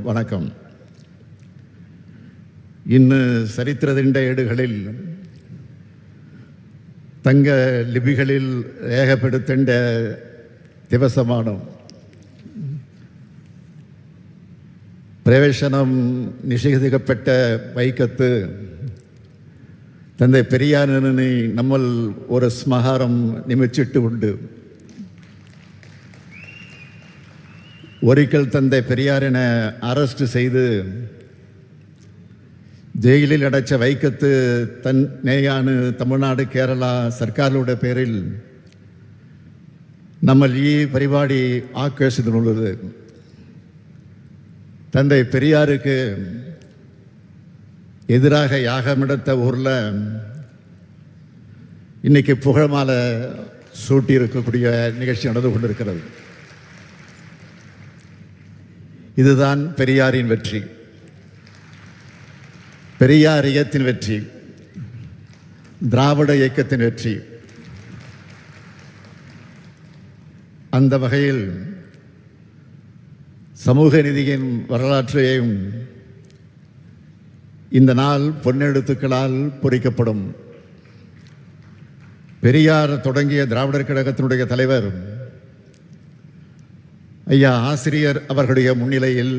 வணக்கம். ഇന്ന് ചരിത്രത്തിൻ്റെ ഏടുകളിൽ തങ്ക ലിപികളിൽ രേഖപ്പെടുത്തേണ്ട ദിവസമാണ്. പ്രവേശനം നിഷേധിക്കപ്പെട്ട വൈക്കത്ത് തൻ്റെ പെരിയാറിനെ നമ്മൾ ഒരു സ്മാരകം നിയമിച്ചിട്ടുണ്ട്. ഒരിക്കൽ തൻ്റെ പെരിയാറിനെ അറസ്റ്റ് ചെയ്ത് ജയിലിൽ അടച്ച വൈക്കത്ത് തന്നെയാണ് തമിഴ്നാട് കേരള സർക്കാരുകളുടെ പേരിൽ നമ്മൾ ഈ പരിപാടി ആഘോഷിച്ചിട്ടുള്ളത്. தந்தை பெரியாருக்கு எதிராக யாகமெடுத்த ஊரில் இன்னைக்கு புகழ்மாலை சூட்டி இருக்கக்கூடிய நிகழ்ச்சி நடந்து கொண்டிருக்கிறது. இதுதான் பெரியாரின் வெற்றி, பெரியார் இயக்கத்தின் வெற்றி, திராவிட இயக்கத்தின் வெற்றி. அந்த வகையில் சமூக நீதியின் வரலாற்றையும் இந்த நாள் பொன்னெழுத்துக்களால் பொறிக்கப்படும். பெரியார் தொடங்கிய திராவிடர் கழகத்தினுடைய தலைவர் ஐயா ஆசிரியர் அவர்களுடைய முன்னிலையில்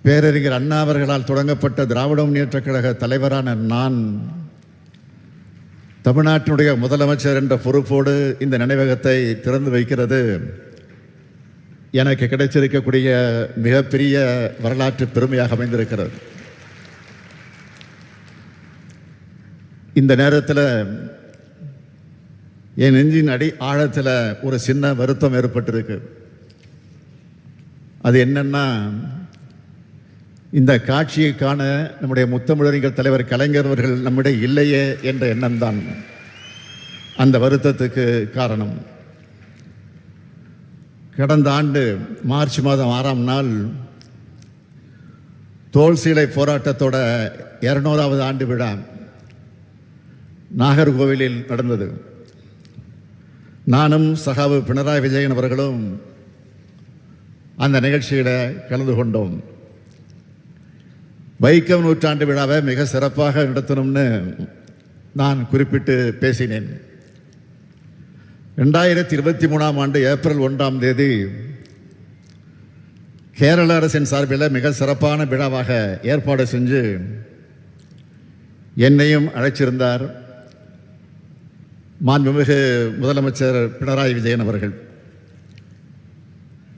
பேரறிஞர் அண்ணா அவர்களால் தொடங்கப்பட்ட திராவிட முன்னேற்றக் கழக தலைவரான நான் தமிழ்நாட்டினுடைய முதலமைச்சர் என்ற பொறுப்போடு இந்த நினைவகத்தை திறந்து வைக்கிறது எனக்கு கிடைச்சிருக்கக்கூடிய மிகப்பெரிய வரலாற்று பெருமையாக அமைந்திருக்கிறது. இந்த நேரத்தில் என் நெஞ்சின் ஆழத்தில் ஒரு சின்ன வருத்தம் ஏற்பட்டிருக்கு. அது என்னன்னா, இந்த காட்சியை காண நம்முடைய முத்தமிழறிஞர் தலைவர் கலைஞர் அவர்கள் நம்மிடையே இல்லையே என்ற எண்ணம் தான் அந்த வருத்தத்துக்கு காரணம். கடந்த ஆண்டு மார்ச் மாதம் 6ஆம் நாள் தோல் சீலை போராட்டத்தோட 200வது ஆண்டு விழா நாகர்கோவிலில் நடந்தது. நானும் சகாவு பினராயி விஜயன் அவர்களும் அந்த நிகழ்ச்சியில் கலந்து கொண்டோம். வைக்கம் நூற்றாண்டு விழாவை மிக சிறப்பாக நடத்தணும்னு நான் குறிப்பிட்டு பேசினேன். 2023ஆம் ஆண்டு ஏப்ரல் 1ஆம் தேதி கேரள அரசின் சார்பில் மிக சிறப்பான விழாவாக ஏற்பாடு செஞ்சு என்னையும் அழைச்சிருந்தார் மாண்புமிகு முதலமைச்சர் பினராயி விஜயன் அவர்கள்.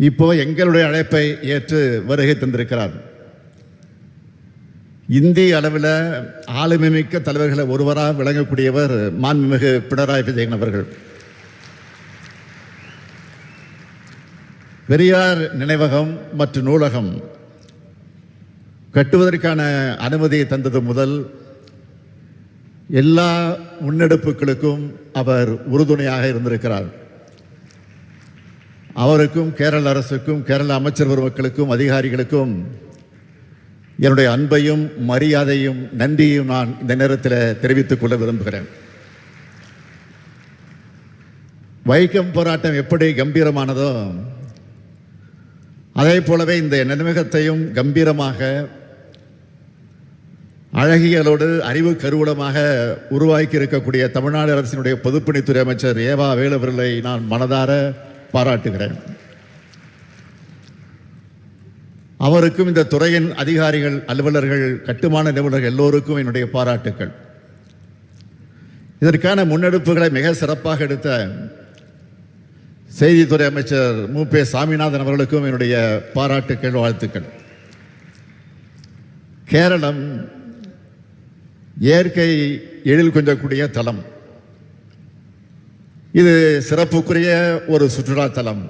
இப்போ எங்களுடைய அழைப்பை ஏற்று வருகை தந்திருக்கிறார். இந்திய அளவில் ஆளுமைமிக்க தலைவர்களை ஒருவராக விளங்கக்கூடியவர் மாண்புமிகு பினராயி விஜயன் அவர்கள். பெரியார் நினைவகம் மற்றும் நூலகம் கட்டுவதற்கான அனுமதியை தந்தது முதல் எல்லா முன்னெடுப்புகளுக்கும் அவர் உறுதுணையாக இருந்திருக்கிறார். அவருக்கும் கேரள அரசுக்கும் கேரள அமைச்சர் பெருமக்களுக்கும் அதிகாரிகளுக்கும் என்னுடைய அன்பையும் மரியாதையும் நன்றியையும் நான் இந்த நேரத்தில் தெரிவித்துக் கொள்ள விரும்புகிறேன். வைக்கம் போராட்டம் எப்படி கம்பீரமானதோ அதே போலவே இந்த நினைவகத்தையும் கம்பீரமாக அழகியலோடு அறிவு கருவூலமாக உருவாக்கி இருக்கக்கூடிய தமிழ்நாடு அரசினுடைய பொதுப்பணித்துறை அமைச்சர் ஏவா வேலு அவர்களை நான் மனதார பாராட்டுகிறேன். அவருக்கும் இந்த துறையின் அதிகாரிகள், அலுவலர்கள், கட்டுமான நிபுணர்கள் எல்லோருக்கும் என்னுடைய பாராட்டுக்கள். இதற்கான முன்னெடுப்புகளை மிக சிறப்பாக எடுத்த செய்தித்துறை அமைச்சர் மு.பே. சாமிநாதன் அவர்களுக்கும் என்னுடைய பாராட்டுக்கள், வாழ்த்துக்கள். கேரளம் இயற்கை எழில் கொஞ்சக்கூடிய தலம். இது சிறப்புக்குரிய ஒரு சுற்றுலா தலம்.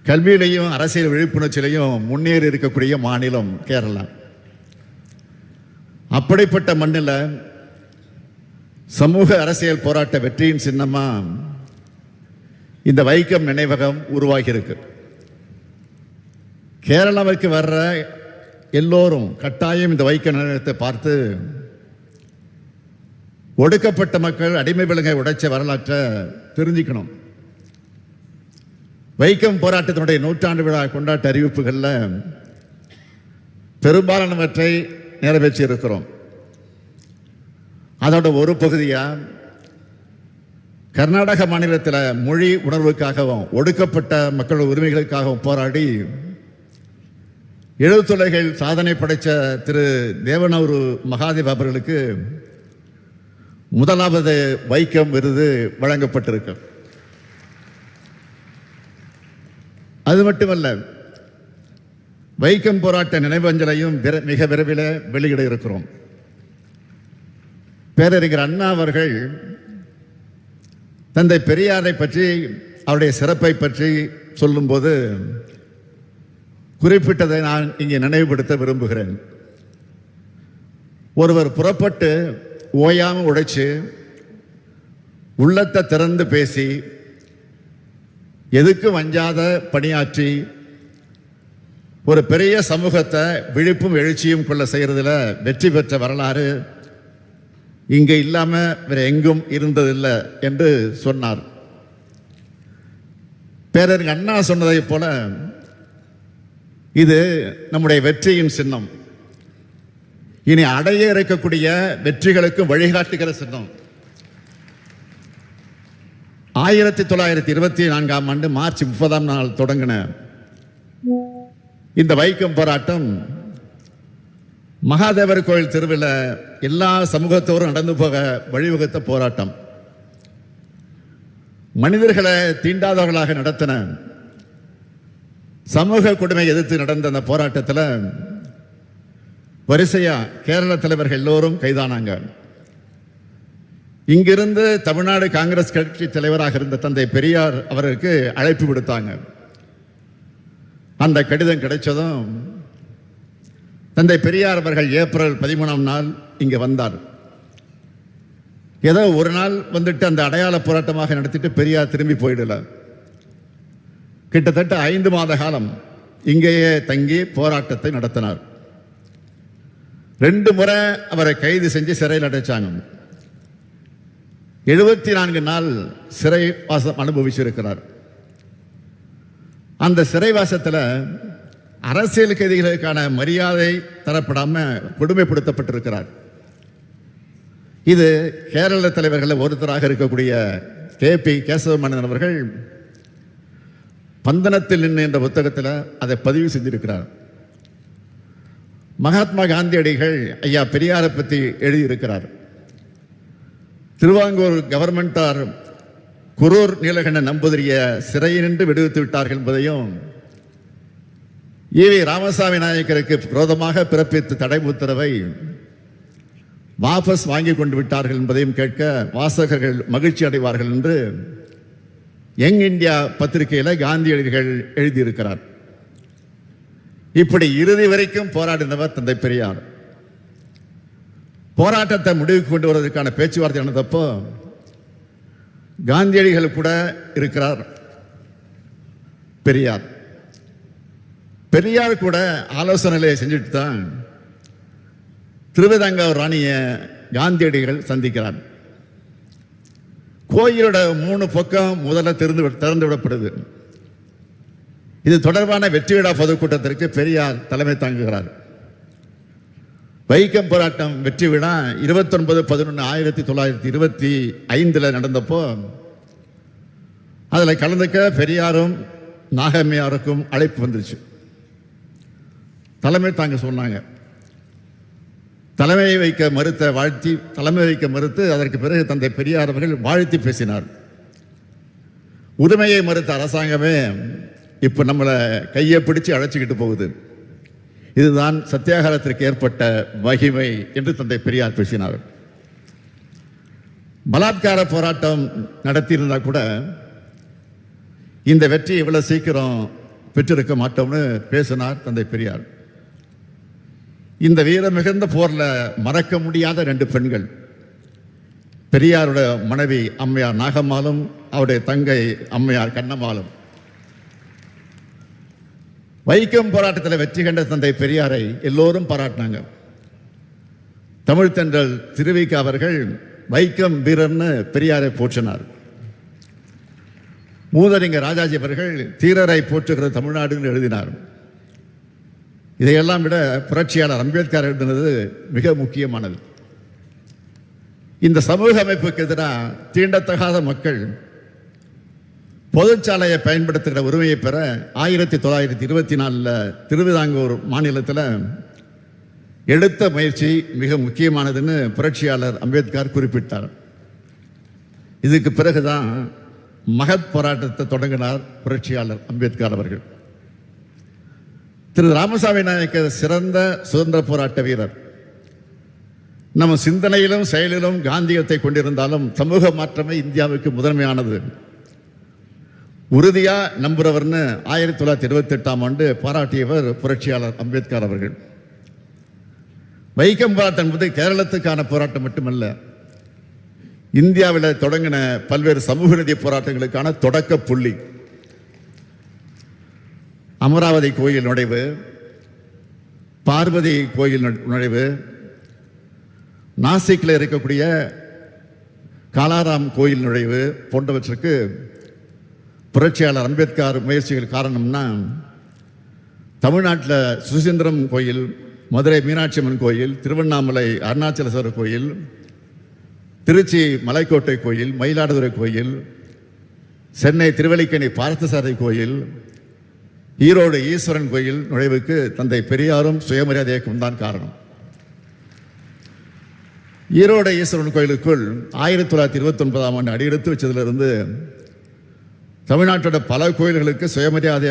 கல்வியிலையும் அரசியல் விழிப்புணர்ச்சியிலையும் முன்னேறி இருக்கக்கூடிய மாநிலம் கேரளா. அப்படிப்பட்ட மண்ணில் சமூக அரசியல் போராட்ட வெற்றியின் சின்னமா இந்த வைக்கம் நினைவகம் உருவாகி இருக்கு. கேரளாவிற்கு வர்ற எல்லோரும் கட்டாயம் இந்த வைக்கம் நினைவகத்தை பார்த்து ஒடுக்கப்பட்ட மக்கள் அடிமை விலங்கை உடைச்ச வரலாற்றை தெரிஞ்சுக்கணும். வைக்கம் போராட்டத்தினுடைய 100ஆண்டு விழா கொண்டாட்ட அறிவிப்புகளில் பெரும்பாலானவற்றை நிறைவேற்றி இருக்கிறோம். அதோட ஒரு பகுதியாக கர்நாடக மாநிலத்தில் மொழி உணர்வுக்காகவும் ஒடுக்கப்பட்ட மக்கள் உரிமைகளுக்காகவும் போராடி எழுத்துலகில் சாதனை படைத்த திரு தேவனூர் மகாதேவ் அவர்களுக்கு முதலாவது வைக்கம் விருது வழங்கப்பட்டிருக்கு. அது மட்டுமல்ல, வைக்கம் போராட்ட நினைவஞ்சலையும் மிக விரைவில் வெளியிட இருக்கிறோம். பேரறிஞர் அண்ணா அவர்கள் தந்தை பெரியாரை பற்றி, அவருடைய சிறப்பை பற்றி சொல்லும்போது குறிப்பிட்டதை நான் இங்கே நினைவுபடுத்த விரும்புகிறேன். ஒருவர் புறப்பட்டு ஓயாமல் உழைச்சு உள்ளத்தை திறந்து பேசி எதுக்கு வஞ்சாத பணியாற்றி ஒரு பெரிய சமூகத்தை விழிப்பும் எழுச்சியும் கொள்ள செய்யறதுல வெற்றி பெற்ற வரலாறு இங்கே இல்லாம வேற எங்கும் இருந்ததில்லை என்று சொன்னார். பேரறிஞர் அண்ணா சொன்னதை போல இது நம்முடைய வெற்றியின் சின்னம், இனி அடைய இருக்கக்கூடிய வெற்றிகளுக்கும் வழிகாட்டுகிற சின்னம். 1924ஆம் ஆண்டு மார்ச் 30ஆம் நாள் தொடங்கின இந்த வைக்கம் போராட்டம் மகாதேவர் கோயில் தெருவில் எல்லா சமூகத்தோரும் நடந்து போக வழிவகுத்த போராட்டம். மனிதர்களை தீண்டாதவர்களாக நடத்தின சமூக கொடுமை எதிர்த்து நடந்த அந்த போராட்டத்தில் வரிசையா கேரள தலைவர்கள் எல்லோரும் கைதானாங்க. இங்கிருந்து தமிழ்நாடு காங்கிரஸ் கட்சி தலைவராக இருந்த தந்தை பெரியார் அவருக்கு அழைப்பு விடுத்தாங்க. அந்த கடிதம் கிடைச்சதும் தந்தை பெரியார் அவர்கள் ஏப்ரல் 13ஆம் நாள் இங்கே வந்தார். ஏதோ ஒரு நாள் வந்துட்டு அந்த அடையாள போராட்டமாக நடத்திட்டு பெரியார் திரும்பி போயிடல. கிட்டத்தட்ட 5 மாத காலம் இங்கேயே தங்கி போராட்டத்தை நடத்தினார். 2 முறை அவரை கைது செஞ்சு சிறையில் அடைச்சாங்க. 74 நாள் சிறை வாசம் அனுபவிச்சிருக்கிறார். அந்த சிறைவாசத்தில் அரசியல் கைதிகளுக்கான மரியாதை தரப்படாம கொடுமைப்படுத்தப்பட்டிருக்கிறார். இது கேரள தலைவர்கள் ஒருத்தராக இருக்கக்கூடிய KP கேசவமேனன் அவர்கள் பந்தனத்தில் நின்று என்ற புத்தகத்தில் அதை பதிவு செஞ்சிருக்கிறார். மகாத்மா காந்தியடிகள் ஐயா பெரியாரை பற்றி எழுதியிருக்கிறார். திருவாங்கூர் கவர்மெண்டார் குரூர் நீலகண்டன் நம்பூதிரிய சிறையினின்று விடுவித்து விட்டார்கள் என்பதையும், ஈவி ராமசாமி நாயக்கருக்கு விரோதமாக பிறப்பித்த தடை உத்தரவை வாபஸ் வாங்கி கொண்டு விட்டார்கள் என்பதையும் கேட்க வாசகர்கள் மகிழ்ச்சி அடைவார்கள் என்று யங் இந்தியா பத்திரிகையில் காந்தியடிகள் எழுதியிருக்கிறார். இப்படி இறுதி வரைக்கும் போராடினவர் தந்தை பெரியார். போராட்டத்தை முடிவுக்கு கொண்டு வருவதற்கான பேச்சுவார்த்தை நடந்தப்போ காந்தியடிகள் கூட இருக்கிறார். பெரியார் கூட ஆலோசனைகளை செஞ்சுட்டு தான் திருவிதாங்கூர் ராணியை காந்தியடிகள் சந்திக்கிறார். கோயிலோட 3 பக்கம் முதல்ல திறந்து விடப்படுது. இது தொடர்பான வெற்றி விழா பொதுக்கூட்டத்திற்கு பெரியார் தலைமை தாங்குகிறார். வைக்கம் போராட்டம் வெற்றி விழா 29/11/1925 நடந்தப்போ அதில் கலந்துக்க பெரியாரும் நாகம்மையாருக்கும் அழைப்பு வந்துருச்சு. தலைமை தாங்க சொன்னாங்க. தலைமை வைக்க மறுத்து அதற்கு பிறகு தந்தை பெரியார் அவர்கள் வாழ்த்தி பேசினார். உரிமையை மறுத்த அரசாங்கமே இப்போ நம்மளை கையை பிடிச்சு அழைச்சிக்கிட்டு போகுது, இதுதான் சத்தியாகிரகத்திற்கு ஏற்பட்ட மகிமை என்று தந்தை பெரியார் பேசினார். பலாத்கார போராட்டம் நடத்தியிருந்தா கூட இந்த வெற்றி இவ்வளவு சீக்கிரம் பெற்றிருக்க மாட்டோம்னு பேசினார் தந்தை பெரியார். இந்த வீர மிகுந்த போர்ல மறக்க முடியாத 2 பெண்கள், பெரியாரோட மனைவி அம்மையார் நாகம்மாளும் அவருடைய தங்கை அம்மையார் கண்ணம்மாளும். வைக்கம் போராட்டத்தில் வெற்றி கண்ட தந்தை பெரியாரை எல்லோரும் பாராட்டினாங்க. தமிழ்த்தென்றல் திருவிக அவர்கள் வைக்கம் வீரர்னு பெரியாரை போற்றினார். மூதறிஞர் ராஜாஜி அவர்கள் தீரரை போற்றுகிற தமிழ்நாடுன்னு எழுதினார். இதையெல்லாம் விட புரட்சியாளர் அம்பேத்கர் எழுதினது மிக முக்கியமானது. இந்த சமூக அமைப்புக்கு எதிராக தீண்டத்தகாத மக்கள் பொதுச்சாலையை பயன்படுத்துகிற உரிமையை பெற 1924 திருவிதாங்கூர் மாநிலத்தில் எடுத்த முயற்சி மிக முக்கியமானதுன்னு புரட்சியாளர் அம்பேத்கர் குறிப்பிட்டார். இதுக்கு பிறகுதான் மகத் போராட்டத்தை தொடங்கினார் புரட்சியாளர் அம்பேத்கர் அவர்கள். திரு ராமசாமி நாயக்கர் சிறந்த சுதந்திர போராட்ட வீரர். நம்ம சிந்தனையிலும் செயலிலும் காந்தியத்தை கொண்டிருந்தாலும் சமூக மாற்றமே இந்தியாவுக்கு முதன்மையானது உறுதியா நம்புறவர்னு 1928 பாராட்டியவர் புரட்சியாளர் அம்பேத்கர் அவர்கள். வைக்கம் போராட்டம் என்பது கேரளத்துக்கான போராட்டம் மட்டுமல்ல, இந்தியாவில் தொடங்கின பல்வேறு சமூக நீதி போராட்டங்களுக்கான தொடக்க புள்ளி. அமராவதி கோயில் நுழைவு, பார்வதி கோயில் நுழைவு, நாசிக்கில் இருக்கக்கூடிய காலாராம் கோயில் நுழைவு போன்றவற்றுக்கு புரட்சியாளர் அம்பேத்கர் முயற்சிகள் காரணம்னா, தமிழ்நாட்டில் சுசீந்திரம் கோயில், மதுரை மீனாட்சி அம்மன் கோயில், திருவண்ணாமலை அருணாச்சலேஸ்வரர் கோயில், திருச்சி மலைக்கோட்டை கோயில், மயிலாடுதுறை கோயில், சென்னை திருவல்லிக்கேணி பார்த்தசாரதி கோயில், ஈரோடு ஈஸ்வரன் கோயில் நுழைவுக்கு தந்தை பெரியாரும் சுயமரியாதை இயக்கம் தான் காரணம். ஈரோடு ஈஸ்வரன் கோயிலுக்குள் 1929 அடியெடுத்து வச்சதிலிருந்து தமிழ்நாட்டோட பல கோயில்களுக்கு சுயமரியாதை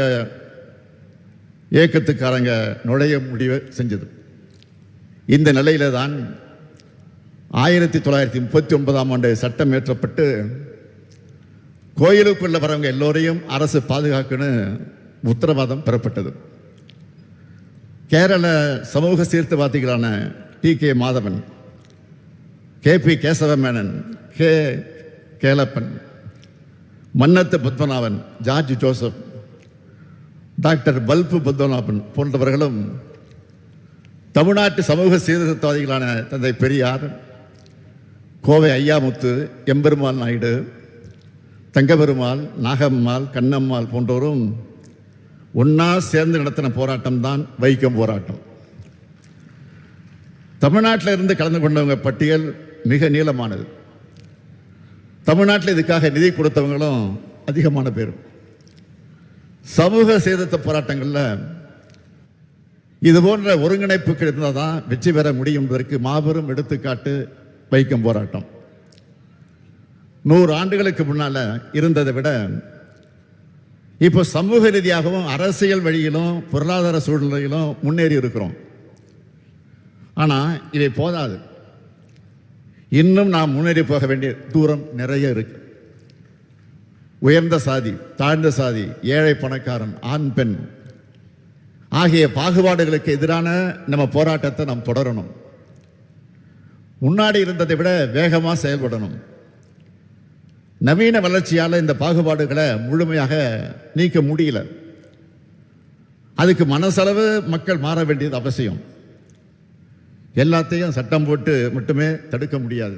இயக்கத்துக்காரங்க நுழைய முடிவு செஞ்சது. இந்த நிலையில தான் 1939 சட்டம் இயற்றப்பட்டு கோயிலுக்குள்ள வரவங்க எல்லோரையும் அரசு பாதுகாக்கணும் உத்தரவாதம் பெறப்பட்டது. கேரள சமூக சீர்திருத்தவாதிகளான TK. Madhavan, KP. Kesava Menon, K. Kelappan, Mannathu Padmanabhan, George Joseph, doctor Palpu Padmanabhan போன்றவர்களும் தமிழ்நாட்டு சமூக சீர்திருத்தவாதிகளான தந்தை பெரியார், கோவை ஐயாமுத்து, எம்பெருமாள் நாயுடு, தங்கபெருமாள், நாகம்மாள், கண்ணம்மாள் போன்றோரும் ஒன்னா சேர்ந்து நடத்தின போராட்டம் தான் வைக்கம் போராட்டம். தமிழ்நாட்டில் இருந்து கலந்து கொண்டவங்க பட்டியல் மிக நீளமானது. தமிழ்நாட்டில் இதுக்காக நிதி கொடுத்தவங்களும் அதிகமான பேர். சமூக சீர்திருத்த போராட்டங்களில் இது போன்ற ஒருங்கிணைப்புகள் இருந்தால் தான் வெற்றி பெற முடியும் என்பதற்கு மாபெரும் எடுத்துக்காட்டு வைக்கம் போராட்டம். 100 ஆண்டுகளுக்கு முன்னால் இருந்ததை விட இப்போ சமூக ரீதியாகவும் அரசியல் வழியிலும் பொருளாதார சூழ்நிலையிலும் முன்னேறி இருக்கிறோம். ஆனால் இவை போதாது. இன்னும் நாம் முன்னேறி போக வேண்டிய தூரம் நிறைய இருக்கு. உயர்ந்த சாதி, தாழ்ந்த சாதி, ஏழை பணக்காரன், ஆண் பெண் ஆகிய பாகுபாடுகளுக்கு எதிரான நம்ம போராட்டத்தை நாம் தொடரணும். முன்னாடி இருந்ததை விட வேகமாக செயல்படணும். நவீன வளர்ச்சியால் இந்த பாகுபாடுகளை முழுமையாக நீக்க முடியல. அதுக்கு மனசளவு மக்கள் மாற வேண்டியது அவசியம். எல்லாத்தையும் சட்டம் போட்டு மட்டுமே தடுக்க முடியாது.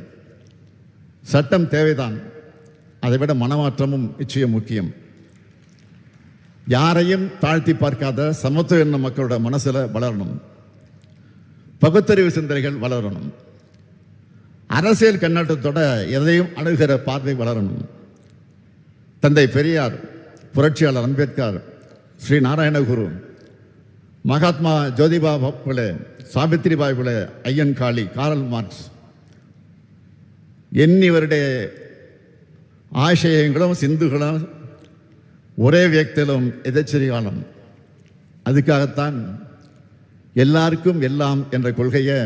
சட்டம் தேவைதான், அதை விட மனமாற்றமும் நிச்சயம் முக்கியம். யாரையும் தாழ்த்தி பார்க்காத சமத்துவ எண்ண மக்களோட மனசுல வளரணும். பகுத்தறிவு சிந்தனைகள் வளரணும். அரசியல் கண்ணோட்டத்தோட எதையும் அணுகிற பார்வை வளரணும். தந்தை பெரியார், புரட்சியாளர் அம்பேத்கர், ஸ்ரீ நாராயணகுரு, மகாத்மா ஜோதிபா புலே, சாவித்திரிபாய் புலே, ஐயன் காளி, காரல் மார்க்ஸ் എന്നിവരുടെ ആശയങ്ങളും சிந்துகளும் ஒரே வியக்தியிலும் எதச்சரிகாலம். அதுக்காகத்தான் எல்லாருக்கும் எல்லாம் என்ற கொள்கையை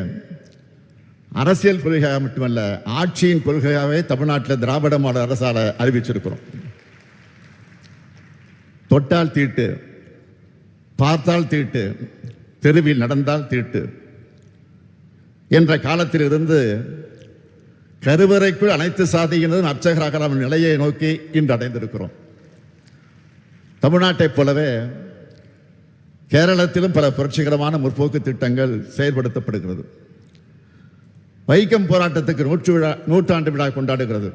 அரசியல் கொள்கையாக மட்டுமல்ல, ஆட்சியின் கொள்கையாகவே தமிழ்நாட்டில் திராவிட மாடல் அரசால் அறிவிச்சிருக்கிறோம். தொட்டால் தீட்டு, பார்த்தால் தீட்டு, தெருவில் நடந்தால் தீட்டு என்ற காலத்திலிருந்து கருவறைக்குள் அனைத்து சாதியினரும் அர்ச்சகராகலாம் நிலையை நோக்கி இன்று அடைந்திருக்கிறோம். தமிழ்நாட்டைப் போலவே கேரளத்திலும் பல புரட்சிகரமான முற்போக்கு திட்டங்கள் செயல்படுத்தப்படுகிறது. வைக்கம் போராட்டத்துக்கு 100 நூற்றாண்டு விழா கொண்டாடுகிறது.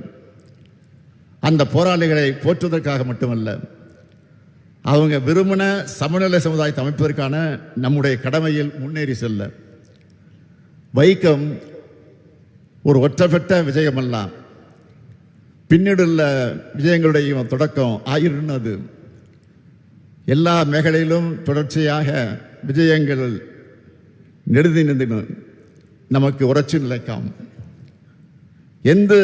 அந்த போராளிகளை போற்றுவதற்காக மட்டுமல்ல, அவங்க விரும்பின சமநிலை சமுதாயத்தை அமைப்பதற்கான நம்முடைய கடமையில் முன்னேறி செல்ல. வைக்கம் ஒரு ஒற்றப்பட்ட விஜயமல்ல, பின்னீடுள்ள விஜயங்களுடைய தொடக்கம் ஆயிருந்தது. எல்லா மேഖലയിலும் தொடர்ச்சியாக விஜயங்கள் நெடுதி நின்று நமக்கு உரைச்சு நிலைக்காம். எந்த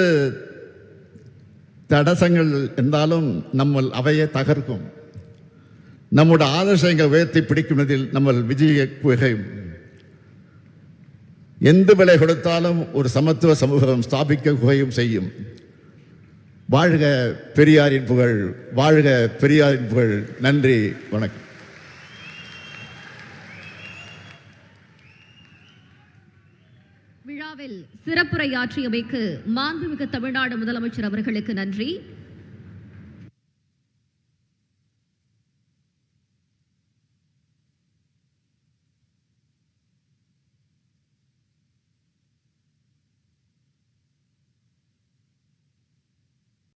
தடசங்கள் இருந்தாலும் நம்ம அவையை தகர்க்கும். நம்முடைய ஆதர்சங்கள் உயர்த்தி பிடிக்குவதில் நம்ம விஜய குகையும். எந்த விலை கொடுத்தாலும் ஒரு சமத்துவ சமூகம் ஸ்தாபிக்க குகையும் செய்யும். வாழ்க பெரியாரின் புகழ், வாழ்க பெரியாரின் புகழ். நன்றி, வணக்கம். விழாவில் சிறப்புரையாற்றியமைக்கு மாண்புமிகு தமிழ்நாடு முதலமைச்சர் அவர்களுக்கு நன்றி.